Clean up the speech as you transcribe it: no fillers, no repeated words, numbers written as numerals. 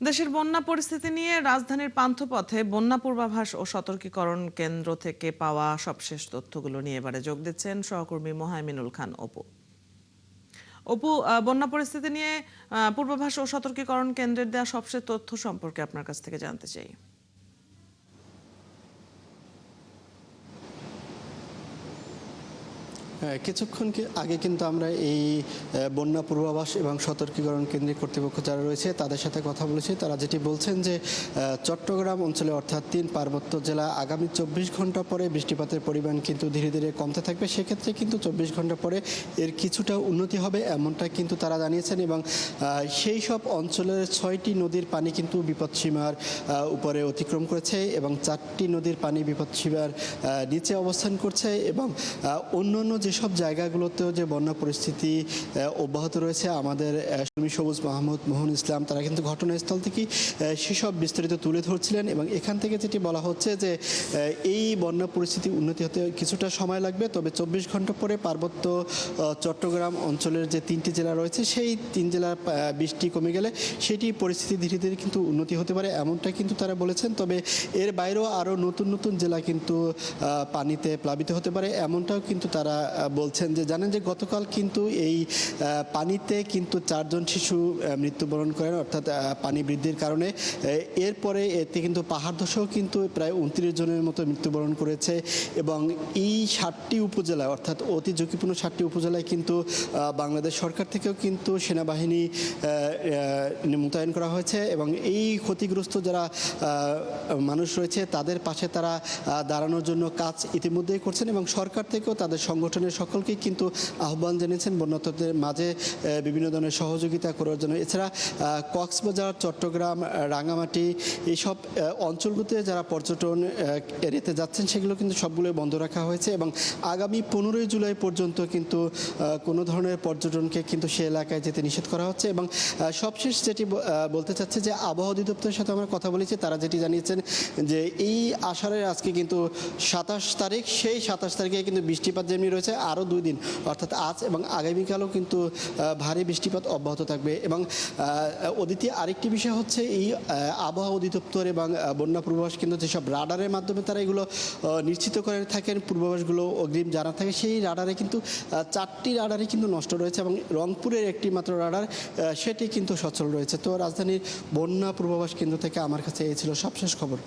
দেশের বন্যা পরিস্থিতি নিয়ে রাজধানীর পান্থপথে বন্যা পূর্বাভাস ও সতর্কীকরণ কেন্দ্র থেকে পাওয়া সবশেষ তথ্যগুলো নিয়ে এবারে যোগ দিচ্ছেন সহকর্মী মোহাইমিনুল খান অপু। অপু, বন্যা পরিস্থিতি নিয়ে পূর্বাভাস ও সতর্কীকরণ কেন্দ্রের দেওয়া সবশেষ তথ্য সম্পর্কে আপনার কাছ থেকে জানতে চাই। কিছুক্ষণ আগে কিন্তু আমরা এই বন্যা পূর্বাভাস এবং সতর্কীকরণ কেন্দ্রের কর্তৃপক্ষ যারা রয়েছে তাদের সাথে কথা বলেছি। তারা যেটি বলছেন যে চট্টগ্রাম অঞ্চলে অর্থাৎ ৩ পার্বত্য জেলা আগামী ২৪ ঘন্টা পরে বৃষ্টিপাতের পরিমাণ কিন্তু ধীরে ধীরে কমতে থাকবে। সেক্ষেত্রে কিন্তু ২৪ ঘন্টা পরে এর কিছুটা উন্নতি হবে এমনটা কিন্তু তারা জানিয়েছেন। এবং সেই সব অঞ্চলের ৬টি নদীর পানি কিন্তু বিপদসীমার উপরে অতিক্রম করেছে এবং 4টি নদীর পানি বিপদসীমার নিচে অবস্থান করছে। এবং অন্যান্য যেসব জায়গাগুলোতেও যে বন্যা পরিস্থিতি অব্যাহত রয়েছে, আমাদের সবুজ মাহমুদ মোহন ইসলাম তারা কিন্তু ঘটনাস্থল থেকেই সেসব বিস্তারিত তুলে ধরছিলেন। এবং এখান থেকে যেটি বলা হচ্ছে যে এই বন্যা পরিস্থিতি উন্নতি হতে কিছুটা সময় লাগবে, তবে ২৪ ঘন্টা পরে পার্বত্য চট্টগ্রাম অঞ্চলের যে 3টি জেলা রয়েছে সেই 3 জেলার বৃষ্টি কমে গেলে সেটি পরিস্থিতি ধীরে ধীরে কিন্তু উন্নতি হতে পারে এমনটা কিন্তু তারা বলেছেন। তবে এর বাইরেও আরও নতুন নতুন জেলা কিন্তু পানিতে প্লাবিত হতে পারে এমনটাও কিন্তু তারা বলছেন। যে জানেন যে গতকাল কিন্তু এই পানিতে কিন্তু 4 জন শিশু মৃত্যুবরণ করেন, অর্থাৎ পানি বৃদ্ধির কারণে। এরপরে এতে কিন্তু পাহাড় ধসেও কিন্তু প্রায় 29 জনের মতো মৃত্যুবরণ করেছে। এবং এই 7টি উপজেলায় অর্থাৎ অতি ঝুঁকিপূর্ণ 7টি উপজেলায় কিন্তু বাংলাদেশ সরকার থেকেও কিন্তু সেনাবাহিনী মোতায়েন করা হয়েছে। এবং এই ক্ষতিগ্রস্ত যারা মানুষ রয়েছে তাদের পাশে তারা দাঁড়ানোর জন্য কাজ ইতিমধ্যেই করছেন এবং সরকার থেকেও তাদের সংগঠনের সকলকেই কিন্তু আহ্বান জানিয়েছেন বন্যার্তদের মাঝে বিভিন্ন ধরনের সহযোগিতা করার জন্য। এছাড়া কক্সবাজার, চট্টগ্রাম, রাঙামাটি এইসব অঞ্চলগুলোতে যারা পর্যটন এরিয়াতে যাচ্ছেন সেগুলো কিন্তু সবগুলোই বন্ধ রাখা হয়েছে। এবং আগামী 15ই জুলাই পর্যন্ত কিন্তু কোনো ধরনের পর্যটনকে কিন্তু সে এলাকায় যেতে নিষেধ করা হচ্ছে। এবং সবশেষ যেটি বলতে চাচ্ছে যে আবহাওয়া অধিদপ্তরের সাথে আমরা কথা বলেছি, তারা যেটি জানিয়েছেন যে এই আষাঢ়ের আজকে কিন্তু 27 তারিখ, সেই 27 তারিখে কিন্তু বৃষ্টিপাত যেমনি রয়েছে আরও 2 দিন অর্থাৎ আজ এবং আগামীকালও কিন্তু ভারী বৃষ্টিপাত অব্যাহত থাকবে। এবং অদিতি আরেকটি বিষয় হচ্ছে এই আবহাওয়া অধিদপ্তর এবং বন্যা পূর্বাভাস কিন্তু যেসব রাডারের মাধ্যমে তারা এগুলো নিশ্চিত করে থাকেন, পূর্বাভাসগুলো অগ্রিম জানা থাকে, সেই রাডারে কিন্তু 4টি রাডারে কিন্তু নষ্ট রয়েছে এবং রংপুরের একটি মাত্র রাডার সেটি কিন্তু সচল রয়েছে। তো রাজধানীর বন্যা পূর্বাভাস কেন্দ্র থেকে আমার কাছে এই ছিল সবশেষ খবর।